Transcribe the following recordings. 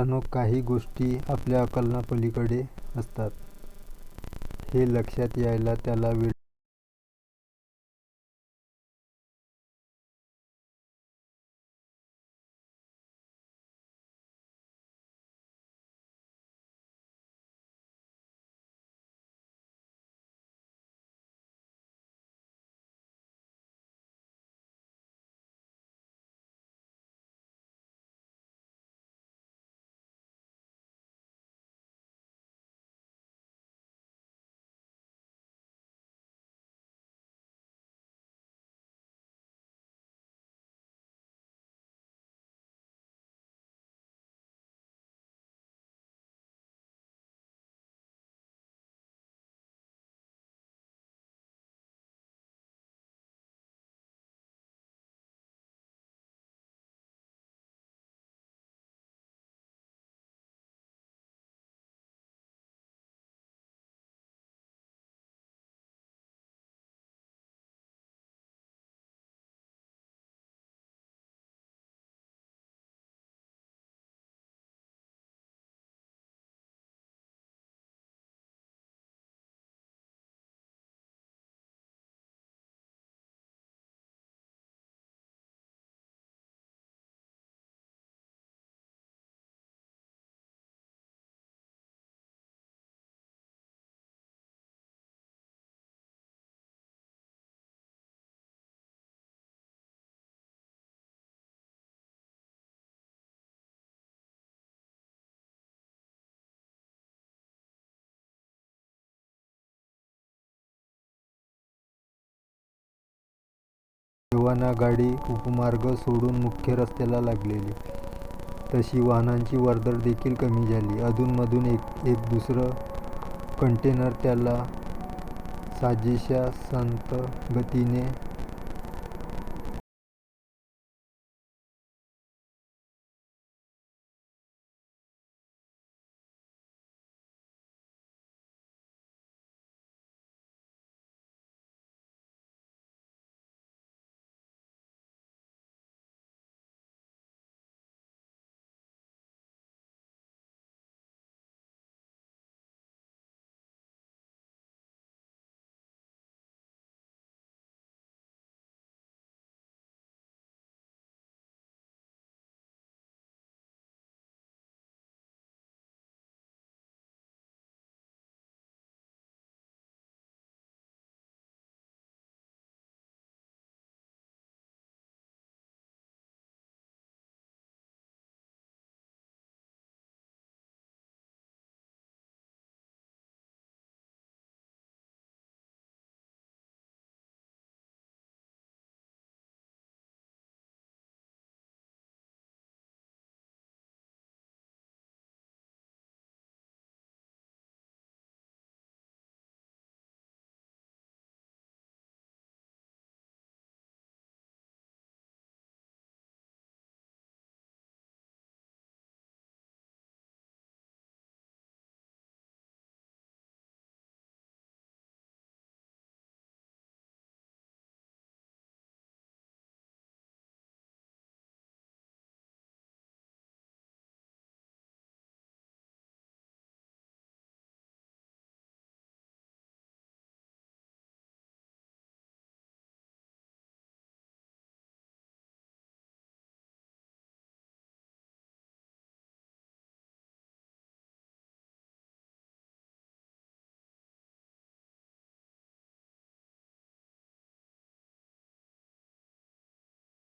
मित्रांनो, काही गोष्टी आपल्या अकलनापलीकडे असतात हे लक्षात यायला त्याला वेळ. देवाना गाडी उपमार्ग सोडून मुख्य रस्त्याला लागलेली. तशी वाहनांची वर्दळ देखील कमी झाली. अधूनमधून एक दुसरं कंटेनर त्याला साजेशा संथ गतीने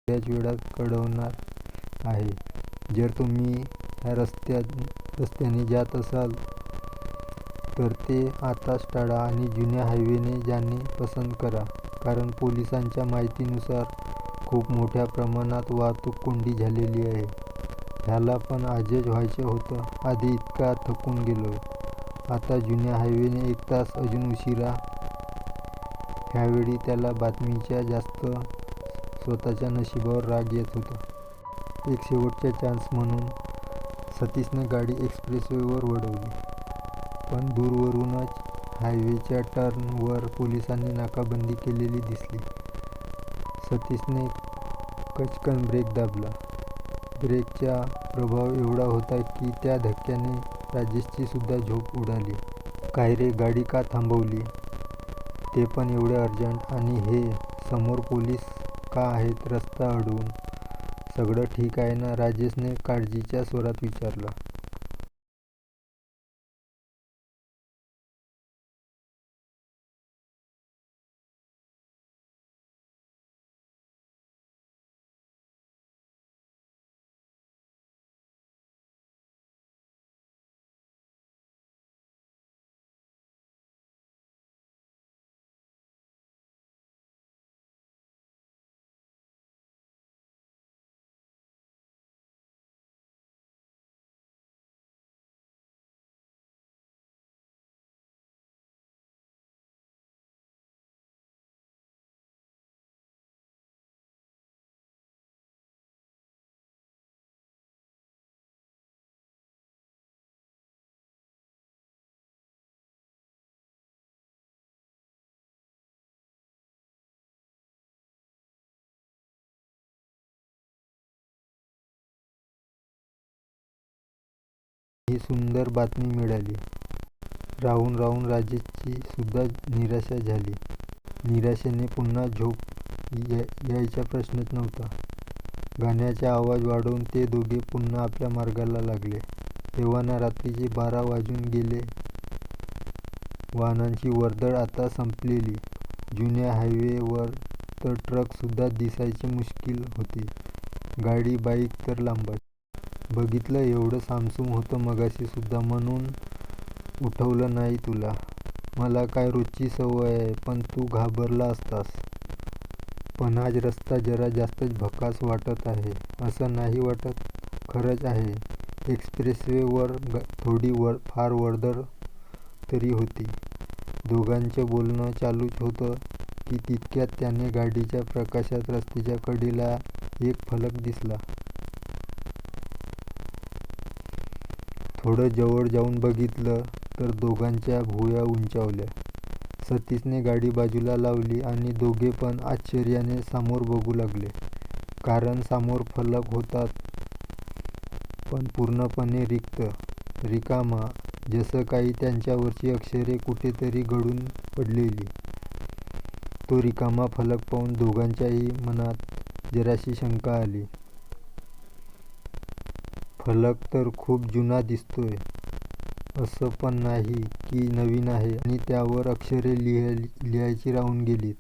बऱ्याच वेळा कळवणार आहे. जर तुम्ही ह्या रस्त्याने जात असाल तर ते आताच टाळा आणि जुन्या हायवेने जाणे पसंत करा, कारण पोलिसांच्या माहितीनुसार खूप मोठ्या प्रमाणात वाहतूक कोंडी झालेली आहे. ह्याला पण आजच व्हायचं होतं. आधी इतका थकून गेलोय, आता जुन्या हायवेने 1 तास अजून उशिरा. ह्यावेळी त्याला बातमीच्या जास्त स्वतःच्या नशिबावर राग येत होता. एक शेवटचा चान्स म्हणून सतीशने गाडी एक्सप्रेसवेवर वळवली, पण दूरवरूनच हायवेच्या टर्नवर पोलिसांनी नाकाबंदी केलेली दिसली. सतीशने कचकन ब्रेक दाबला. ब्रेकचा प्रभाव एवढा होता की त्या धक्क्याने राजेशची सुद्धा झोप उडाली. काय रे, गाडी का थांबवली? ते पण एवढे अर्जंट? आणि हे समोर पोलीस का आहेत रस्ता अडवून? सगळं ठीक आहे ना? राजेशने काळजीच्या स्वरात विचारलं. ही सुंदर बातमी मिळाली. राहून राहून राजेशची सुद्धा निराशा झाली. निराशेने पुन्हा झोप यायचा प्रश्नच नव्हता. गाण्याचा आवाज वाढवून ते दोघे पुन्हा आपल्या मार्गाला लागले. तेव्हा रात्रीचे 12 वाजून गेले. वाहनांची वर्दळ आता संपलेली. जुन्या हायवेवर तर ट्रक सुद्धा दिसायचे मुश्किल होते. गाडी बाईक तर लांबच. बघितलं, एवढं सामसूम होतं मगाशी सुद्धा, म्हणून उठवलं नाही तुला. मला काय रोजची सवय आहे, पण तू घाबरला असतास. पण आज रस्ता जरा जास्तच भकास वाटत आहे. असं नाही वाटत? खरंच आहे. एक्सप्रेसवेवर थोडी फार वर्दळ तरी होती. दोघांचं बोलणं चालूच होतं की तितक्यात त्याने गाडीच्या प्रकाशात रस्त्याच्या कडेला एक फलक दिसला. थोडं जवळ जाऊन बघितलं तर दोघांच्या भुवया उंचावल्या. सतीशने गाडी बाजूला लावली आणि दोघे पण आश्चर्याने समोर बघू लागले. कारण समोर फलक होता, पण पूर्णपणे रिक्त, रिकामा, जसं काही त्यांच्यावरची अक्षरे कुठेतरी गळून पडलेली. तो रिकामा फलक पाहून दोघांच्याही मनात जराशी शंका आली. फलक तर खूप जुना दिसतोय. असं पण नाही की नवीन आहे आणि त्यावर अक्षरे लिहायची राहून गेलीत.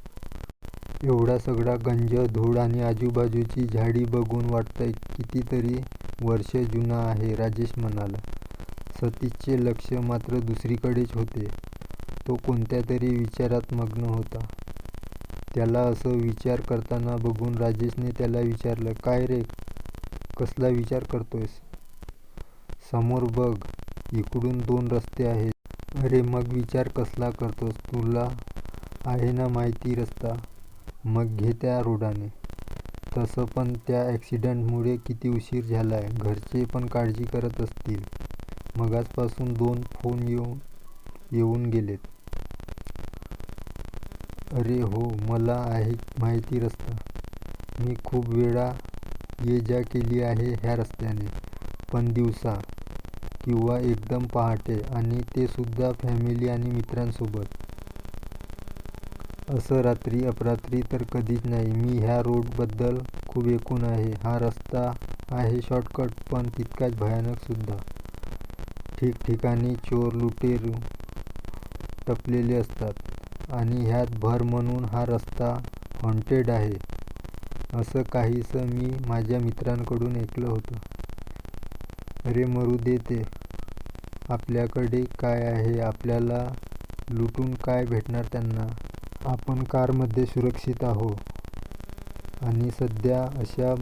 एवढा सगळा गंज, धूळ आणि आजूबाजूची झाडी बघून वाटतंय कितीतरी वर्ष जुना आहे, राजेश म्हणाला. सतीशचे लक्ष मात्र दुसरीकडेच होते. तो कोणत्या तरी विचारात मग्न होता. त्याला असं विचार करताना बघून राजेशने त्याला विचारलं, काय रे, कसला विचार करतोयस? समोर बघ, इकडून 2 रस्ते आहेत. अरे मग विचार कसला करतोस? तुला आहे ना माहिती रस्ता, मग घे त्या रोडाने. तसं पण त्या ॲक्सिडेंटमुळे किती उशीर झालाय. घरचे पण काळजी करत असतील. मगाचपासून 2 फोन येऊन गेलेत. अरे हो, मला आहे माहिती रस्ता. मी खूप वेळा ये जा केली आहे ह्या रस्त्याने. पण दिवसा किंवा एकदम पहाटे, आणि ते सुद्धा फॅमिली आणि मित्रांसोबत. असं रात्री अपरात्री तर कधीच नाही. मी ह्या रोडबद्दल खूप ऐकून आहे. हा रस्ता आहे शॉर्टकट, पण तितकाच भयानक सुद्धा. ठिकठिकाणी चोर लुटेरू टपलेले असतात आणि ह्यात भर म्हणून हा रस्ता हॉन्टेड आहे, असं काहीसं मी माझ्या मित्रांकडून ऐकलं होतं. अरे मरू दे ते. आपल्याकडे काय आहे? आपल्याला लुटून काय भेटणार त्यांना? आपण कारमध्ये सुरक्षित आहोत आणि सध्या अशा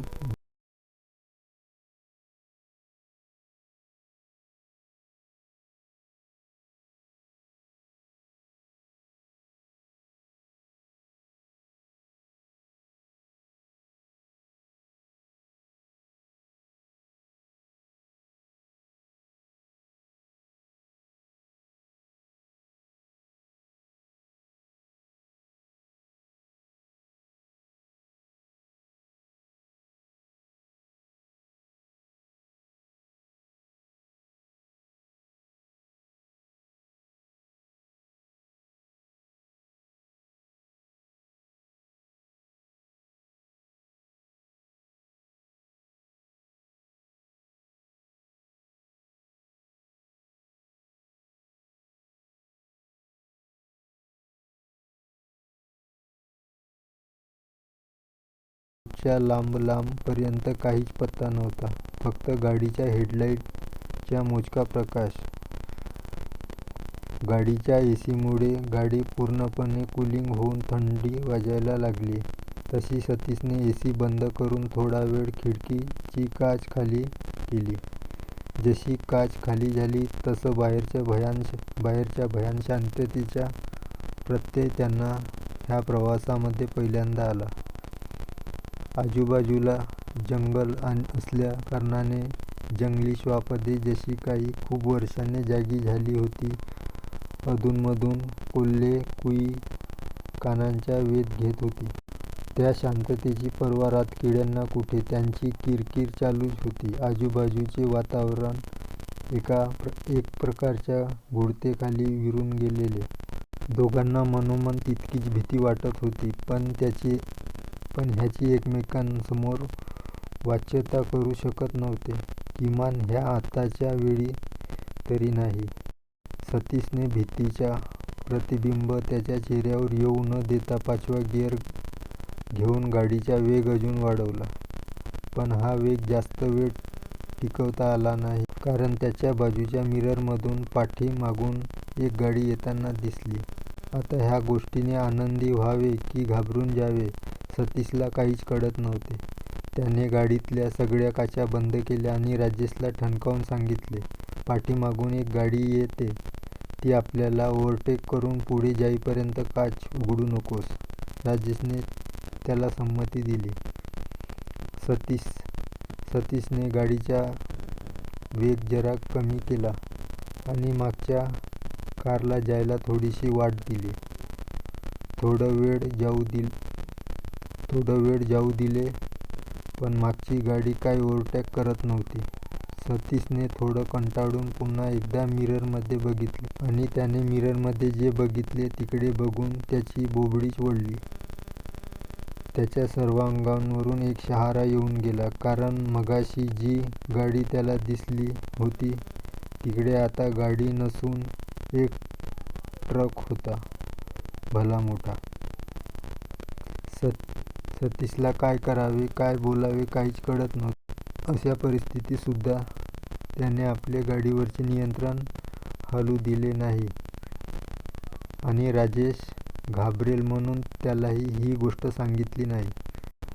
रस्त्याच्या लांब लांब पर्यंत काहीच पत्ता नव्हता. फक्त गाडीच्या हेडलाईटचा मोजका प्रकाश. गाडीच्या एसीमुळे गाडी पूर्णपणे कूलिंग होऊन थंडी वाजायला लागली. तशी सतीशने एसी बंद करून थोडा वेळ खिडकीची काच खाली केली. जशी काच खाली झाली तसं बाहेरच्या भयान शांततेचा प्रत्यय त्यांना ह्या प्रवासामध्ये पहिल्यांदा आला. आजूबाजूला जंगल असल्या कारणाने जंगली श्वापदे जशी काही खूप वर्षांनी जागी झाली होती. अधूनमधून कोल्हे कुई कानांचा वेध घेत होती. त्या शांततेची पर्वा रातकिड्यांना कुठे? त्यांची किरकिर चालूच होती. आजूबाजूचे वातावरण एक प्रकारच्या गूढतेखाली विरून गेलेले. दोघांना मनोमन तितकीच भीती वाटत होती, पण ह्याची एकमेकांसमोर वाच्यता करू शकत नव्हते. किमान ह्या आत्ताच्या वेळी तरी नाही. सतीशने भीतीचा प्रतिबिंब त्याच्या चेहऱ्यावर येऊ न देता 5वा गिअर घेऊन गाडीचा वेग अजून वाढवला. पण हा वेग जास्त वेळ टिकवता आला नाही, कारण त्याच्या बाजूच्या मिररमधून पाठीमागून एक गाडी येताना दिसली. आता ह्या गोष्टीने आनंदी व्हावे की घाबरून जावे सतीशला काहीच कळत नव्हते. त्याने गाडीतल्या सगळ्या काचा बंद केल्या आणि राजेशला ठणकावून सांगितले, पाठीमागून एक गाडी येते, ती आपल्याला ओव्हरटेक करून पुढे जाईपर्यंत काच उघडू नकोस. राजेशने त्याला संमती दिली. सतीशने गाडीचा वेग जरा कमी केला आणि मागच्या कारला जायला थोडीशी वाट दिली. थोडं वेळ जाऊ दिले, पण मागची गाडी काही ओव्हरटेक करत नव्हती. सतीशने थोडं कंटाळून पुन्हा एकदा मिररमध्ये बघितले आणि त्याने मिररमध्ये जे बघितले तिकडे बघून त्याची बोबडीच वळली. त्याच्या सर्वांगावरून एक शहारा येऊन गेला, कारण मगाशी जी गाडी त्याला दिसली होती तिकडे आता गाडी नसून एक ट्रक होता, भला मोठा. सतीशला काय करावे, काय बोलावे काहीच कळत नव्हते. अशा परिस्थितीत सुद्धा त्याने आपल्या गाडीवरचे नियंत्रण हलू दिले नाही आणि राजेश घाबरेल म्हणून त्यालाही ही गोष्ट सांगितली नाही.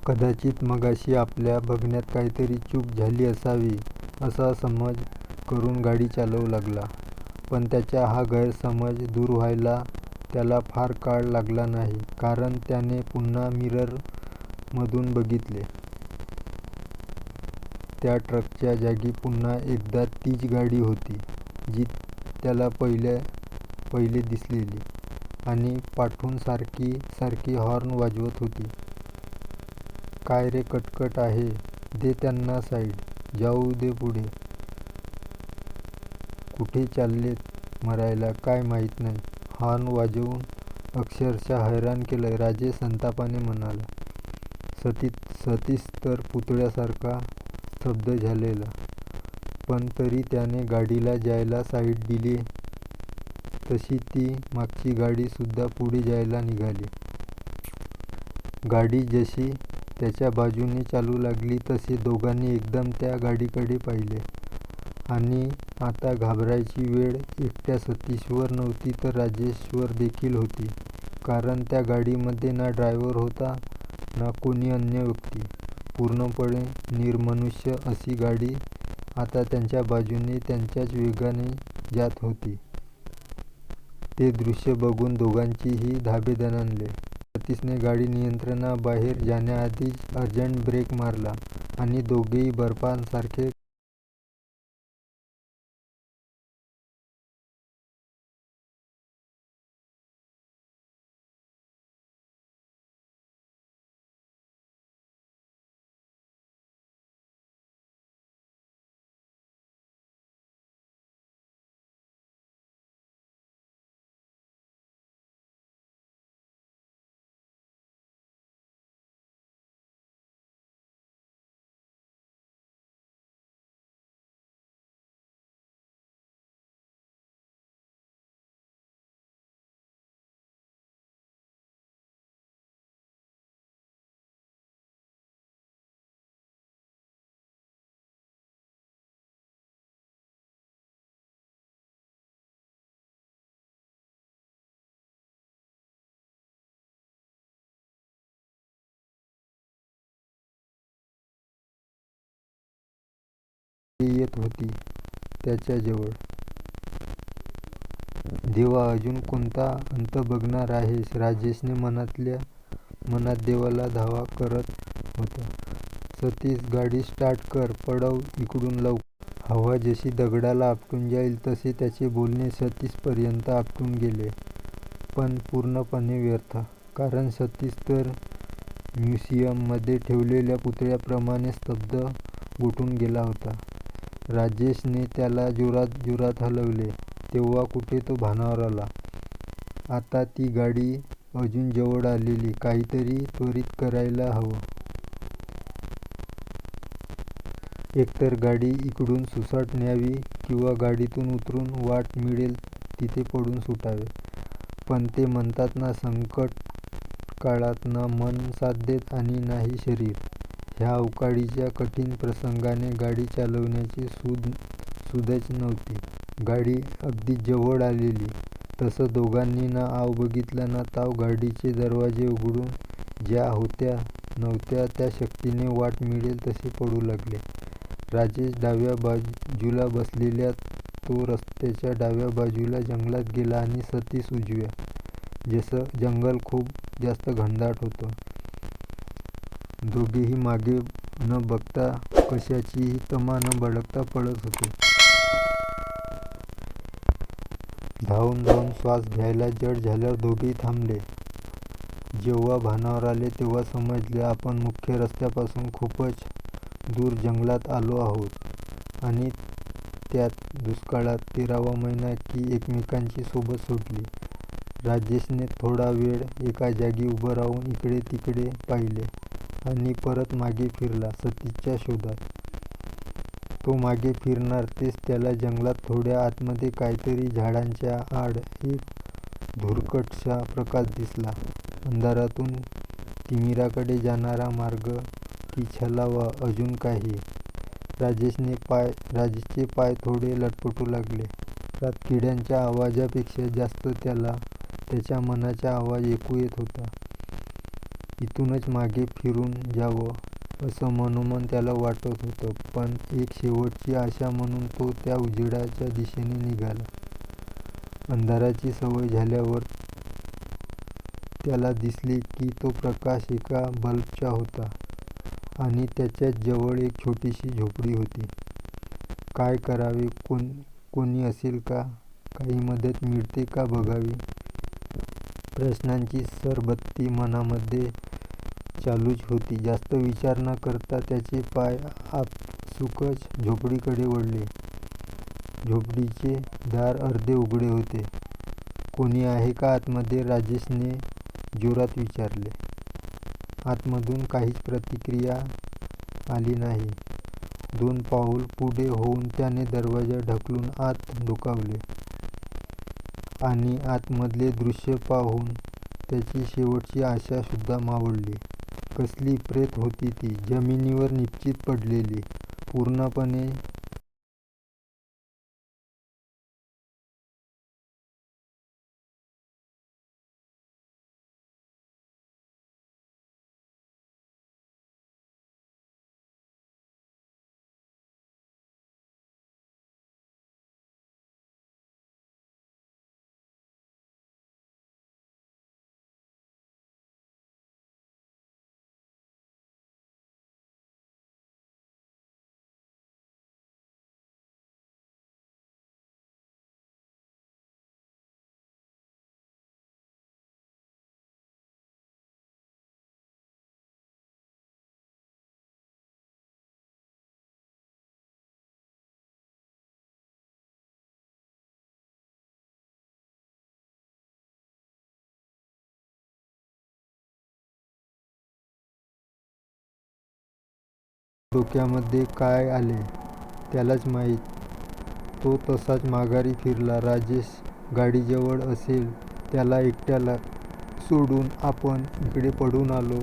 कदाचित मगाशी आपल्या बघण्यात काहीतरी चूक झाली असावी असा समज करून गाडी चालवू लागला. पण त्याचा हा गैरसमज दूर व्हायला त्याला फार काळ लागला नाही, कारण त्याने पुन्हा मिररमधून बघितले. त्या ट्रकच्या जागी पुन्हा एकदा तीच गाडी होती, जी त्याला पहिले दिसलेली, आणि पाठून सारखी हॉर्न वाजवत होती. काय रे कटकट आहे, दे त्यांना साईड, जाऊ दे पुढे. कुठे चाललेत मरायला काय माहीत नाही. हॉर्न वाजवून अक्षरशः हैराण केलंय, राजेश संतापाने म्हणाला. सतीश तर पुतळ्यासारखा स्तब्ध झालेला, पण तरी त्याने गाडीला जायला साईड दिली तशी ती मागची गाडी सुद्धा पुढे जायला निघाली. गाडी जशी त्याच्या बाजूने चालू लागली तसे दोघांनी एकदम त्या गाडीकडे पाहिले. आणि आता घाबरायची वेळ एकट्या सतीशवर नव्हती तर राजेशवर देखील होती, कारण त्या गाडीमध्ये ना ड्रायव्हर होता ना कोणी अन्य व्यक्ती. पूर्णपणे निर्मनुष्य अशी गाडी आता त्यांच्या बाजूने त्यांच्याच वेगाने जात होती. ते दृश्य बघून दोघांचेही धाबे दणाणले. सतीशने गाडी नियंत्रणाबाहेर जाण्याआधीच अर्जंट ब्रेक मारला आणि दोघेही बर्फासारखे येत होती त्याच्याजवळ. देवा, अजून कोणता अंत बघणार आहेस? राजेशने मनातल्या मनात देवाला धावा करत होता. सतीश, गाडी स्टार्ट कर, पळव इकडून लवकर. हवा जशी दगडाला आपटून जाईल तसे त्याचे बोलणे सतीशपर्यंत आपटून गेले, पण पूर्णपणे व्यर्थ. कारण सतीश तर म्युझियममध्ये ठेवलेल्या पुतळ्याप्रमाणे स्तब्ध गोठून गेला होता. राजेशने त्याला जोरात जोरात हलवले, तेव्हा कुठे तो भानावर आला. आता ती गाडी अजून जवळ आलेली, काहीतरी त्वरित करायला हवं. एकतर गाडी इकडून सुसाट न्यावी किंवा गाडीतून उतरून वाट मिळेल तिथे पळून सुटावे. पण ते म्हणतात ना, संकट काळात ना मन साथ देत आणि नाही शरीर. ह्या अवकाळीच्या कठीण प्रसंगाने गाडी चालवण्याची सूदच नव्हती. गाडी अगदी जवळ आलेली. तसं दोघांनी ना आव बघितला ना ताव. गाडीचे दरवाजे उघडून ज्या होत्या नव्हत्या त्या शक्तीने वाट मिळेल तसे पळू लागले. राजेश डाव्या बाजूला बसलेला तो रस्त्याच्या डाव्या बाजूला जंगलात गेला आणि सतीश उजव्या. जसं जंगल खूप जास्त घनदाट होतं. दोघेही मागे न बघता, कशाचीही तमा न बाळगता पळत होते. धावून धावून श्वास घ्यायला जड झाल्यावर दोघेही थांबले. जेव्हा भानावर आले तेव्हा समजले, आपण मुख्य रस्त्यापासून खूपच दूर जंगलात आलो आहोत आणि त्यात दुष्काळात 13वा महिना की एकमेकांची सोबत सोडली. राजेशने थोडा वेळ एका जागी उभं राहून इकडे तिकडे पाहिले आणि परत मागे फिरला सतीशच्या शोधात. तो मागे फिरणार तेच त्याला जंगलात थोड्या आतमध्ये काहीतरी झाडांच्या आड एक धुरकटसा प्रकाश दिसला. अंधारातून तिमिराकडे जाणारा मार्ग की छलावा अजून काही. राजेशचे पाय थोडे लटपटू लागले. रातकिड्यांच्या आवाजापेक्षा जास्त त्याला त्याच्या मनाचा आवाज ऐकू येत होता. इथूनच मागे फिरून जावं असं मनोमन त्याला वाटत होतं. पण एक शेवटची आशा म्हणून तो त्या उजेडाच्या दिशेने निघाला. अंधाराची सवय झाल्यावर त्याला दिसले की तो प्रकाश एका बल्बचा होता आणि त्याच्याच जवळ एक छोटीशी झोपडी होती. काय करावे? कोणी असेल का? काही मदत मिळते का बघावी? प्रश्नांची सरबत्ती मनामध्ये चालूच होती. जास्त विचार न करता त्याचे पाय आपसुकच झोपडीकडे वळले. झोपडीचे दार अर्धे उघडे होते. कोणी आहे का आतमध्ये? राजेशने जोरात विचारले. आतमधून काहीच प्रतिक्रिया आली नाही. 2 पाऊल पुढे होऊन त्याने दरवाजा ढकलून आत डोकावले आणि आतमधले दृश्य पाहून त्याची शेवटची आशा सुद्धा मावळली. कसली प्रेत होती ती, जमिनीवर निश्चित पडलेली, पूर्णपणे डोक्यामध्ये काय आले त्यालाच माहीत. तो तसाच माघारी फिरला. राजेश गाडीजवळ असेल, त्याला एकट्याला सोडून आपण इकडे पळून आलो.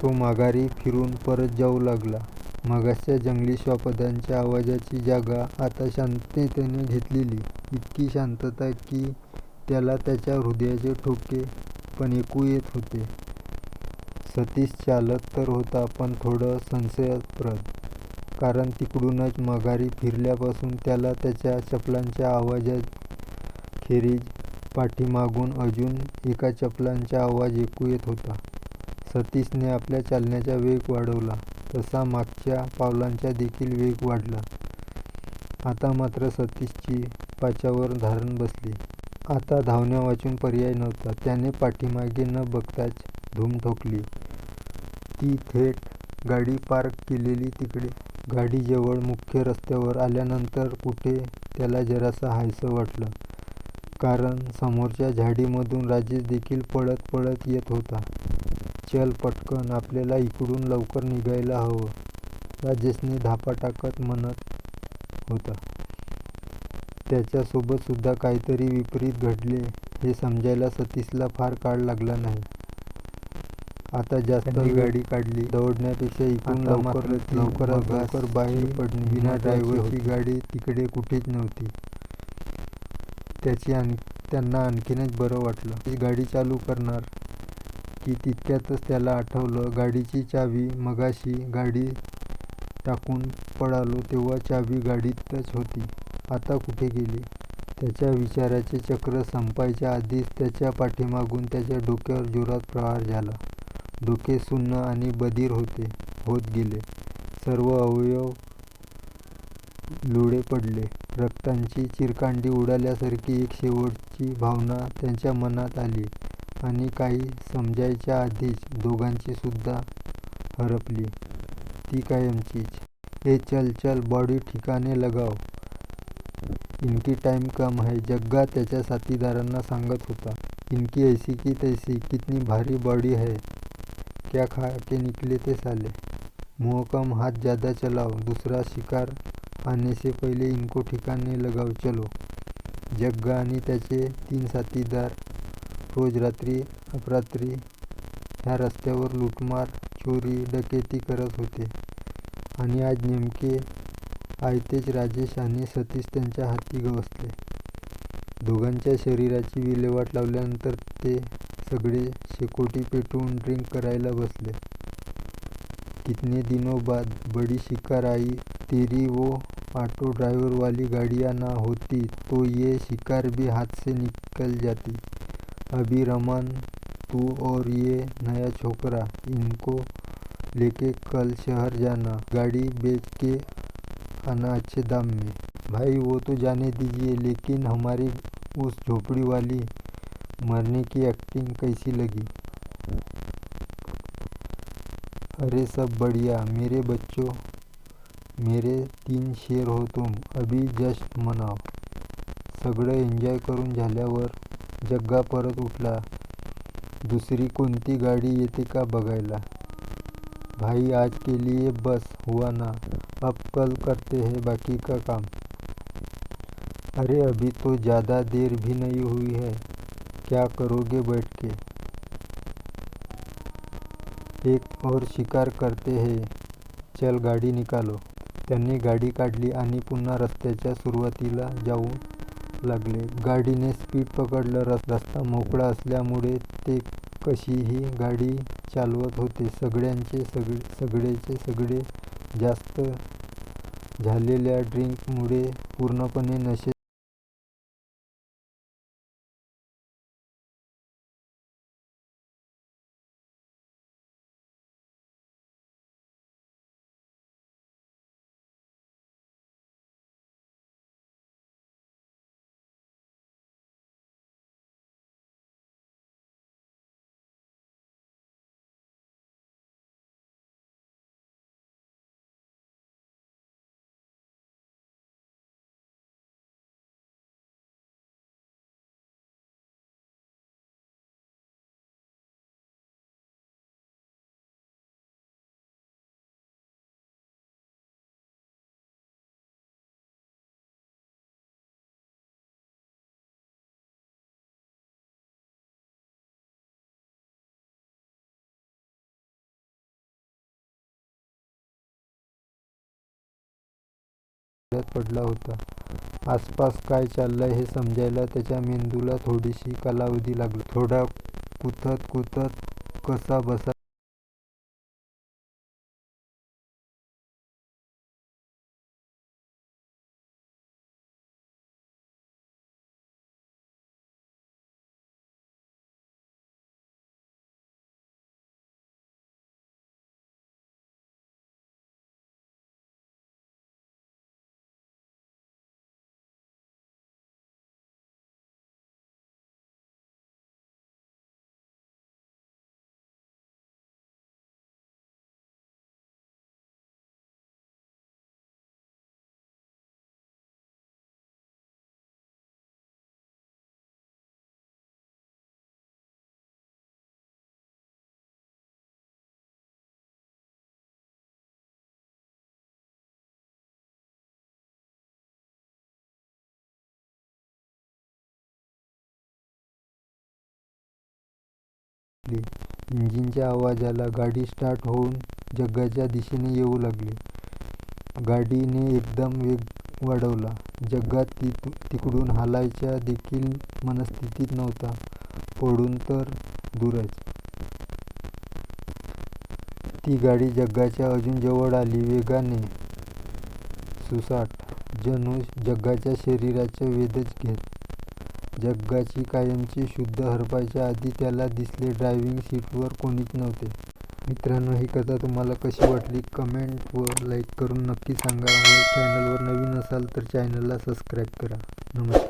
तो माघारी फिरून परत जाऊ लागला. मगाचच्या जंगली श्वापदांच्या आवाजाची जागा आता शांततेने घेतलेली. इतकी शांतता की त्याला त्याच्या हृदयाचे ठोके पण ऐकू येत होते. सतीश चालत तर होता, पण थोडं संशयप्रद. कारण तिकडूनच माघारी फिरल्यापासून त्याला त्याच्या चपलांच्या आवाजाखेरीज पाठीमागून अजून एका चपलांचा आवाज ऐकू येत होता. सतीशने आपल्या चालण्याचा वेग वाढवला, तसा मागच्या पावलांचा देखील वेग वाढला. आता मात्र सतीशची पाचावर धारण बसली. आता धावण्यावाचून पर्याय नव्हता. त्याने पाठीमागे न बघताच धूम ठोकली, ती थेट गाडी पार्क केलेली तिकडे. गाडीजवळ मुख्य रस्त्यावर आल्यानंतर कुठे त्याला जरासं हायसं वाटलं, कारण समोरच्या झाडीमधून राजेश देखील पळत पळत येत होता. चल पटकन, आपल्याला इकडून लवकर निघायला हवं, राजेशने धापा टाकत म्हणत होता. त्याच्यासोबत सुद्धा काहीतरी विपरीत घडले हे समजायला सतीशला फार काळ लागला नाही. आता जास्त गाडी काढली. दौडण्यापेक्षा इकडून लवकरात लवकर बाहेर पडणे. बिना ड्रायव्हरची गाडी तिकडे कुठेच नव्हती. त्यांना आणखीनच बरं वाटलं. ती गाडी चालू करणार की तितक्यातच त्याला आठवलं, गाडीची चावी. मगाशी गाडी टाकून पळालो तेव्हा चावी गाडीतच होती, आता कुठे गेली? त्याच्या विचाराचे चक्र संपायच्या आधीच त्याच्या पाठीमागून त्याच्या डोक्यावर जोरात प्रहार झाला. डोके सुन्न आणि बधीर होत गेले. सर्व अवयव लुळे पडले. रक्ताची चिरकांडी उडाल्यासारखी एक शेवटची भावना त्यांच्या मनात आली आणि काही समजायच्या आधीच दोघांची सुद्धा हरपली, ती कायमचीच. ए चल चल, बॉडी ठिकाने लगाव, इनकी टाइम कम है, जग्गा त्याच्या साथीदारांना सांगत होता. इनकी ऐसी की तैसी, कितनी भारी बॉडी है, क्या खा के निकले थे साले, मुँह कम हाथ ज़्यादा चलाओ, दूसरा शिकार आने से पहले इनको ठिकाने लगाओ, चलो. जग्गा आणि त्याचे 3 साथीदार रोज रात्री अपरात्री ह्या रस्त्यावर लूटमार, चोरी, डकेती करत होते आणि आज नेमके आयतेच राजेश आणि सतीश त्यांच्या हाती गवसले. दोघांच्या शरीराची विल्हेवाट लावल्यानंतर ते सगळे शेकोटी पेटवून ड्रिंक करायला बसले. कितने दिनों बाद बड़ी शिकार आई तेरी, वो ऑटो ड्राइवर वाली गाड़ियाँ ना होती तो ये शिकार भी हाथ से निकल जाती. अभी रमन, तू और ये नया छोकरा, इनको लेके कल शहर जाना, गाड़ी बेच के आना अच्छे दाम में. भाई वो तो जाने दीजिए, लेकिन हमारी उस झोपड़ी वाली मरने की एक्टिंग कैसी लगी? अरे सब बढ़िया मेरे बच्चों, मेरे 3 शेर हो तुम, अभी जस्ट मनाव. सगळं एन्जॉय करून झाल्यावर जग्गा परत उठला. दुसरी कोणती गाडी येते का बघायला. भाई आज के लिए बस हुआ ना, अब कल करते हैं बाकी का काम. अरे अभी तो ज़्यादा देर भी नहीं हुई है, क्या करोगे बैठ के, एक और शिकार करते हैं, चल गाडी निकालो. त्यांनी गाडी काढली आणि पुन्हा रस्त्याच्या सुरुवातीला जाऊ लागले. गाडीने स्पीड पकडलं. रस्ता मोकळा असल्यामुळे ते कशीही गाडी चालवत होते. सगळेचे सगळे जास्त झालेल्या ड्रिंकमुळे पूर्णपणे नशेत पडला होता. आसपास काय चाललंय हे समजायला त्याच्या मेंदूला थोडीशी कालावधी लागला. थोडा कुथत कसा बसा दिसले. इंजिनच्या आवाजाला गाडी स्टार्ट होऊन जग्गाच्या दिशेने येऊ लागली. गाडीने एकदम वेग वाढवला. जग्गा तिकडून हालायच्या देखील मनस्थितीत नव्हता. पडून तर दूरच. ती गाडी जग्गाच्या अजून जवळ आली. वेगाने, सुसाट, जणू जग्गाच्या शरीराचा वेधच घेत. जग्गाची कायमची शुद्ध हरपायच्या आधी त्याला दिसले ड्रायव्हिंग सीटवर कोणीच नव्हते. मित्रांनो, ही कथा तुम्हाला कशी वाटली कमेंट व लाईक करून नक्की सांगा व चॅनलवर नवीन असाल तर चॅनलला सबस्क्राईब करा. नमस्कार.